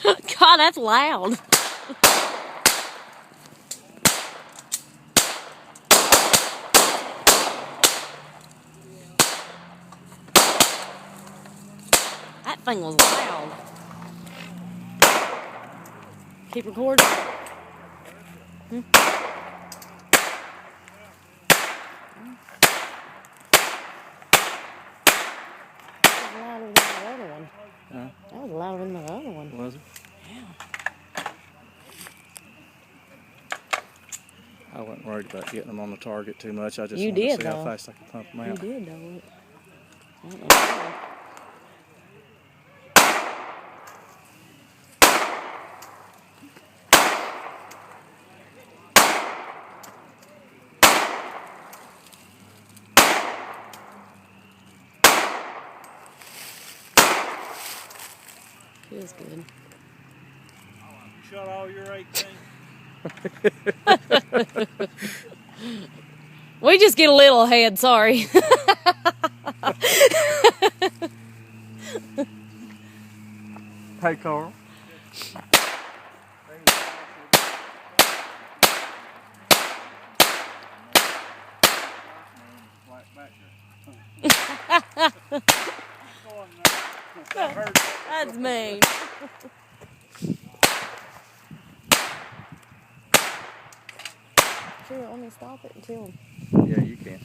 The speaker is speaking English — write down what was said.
God, that's loud. That thing was loud. Keep recording. That was louder than the other one. Was it? Yeah. I wasn't worried about getting them on the target too much. I just You wanted to did, see how though. fast I could pump them out. You did, though. I don't know. Feels good. You shot all your 18? We just get a little ahead, sorry. Hey, Carl. That's mean. Sure, let me stop it until. Yeah, you can.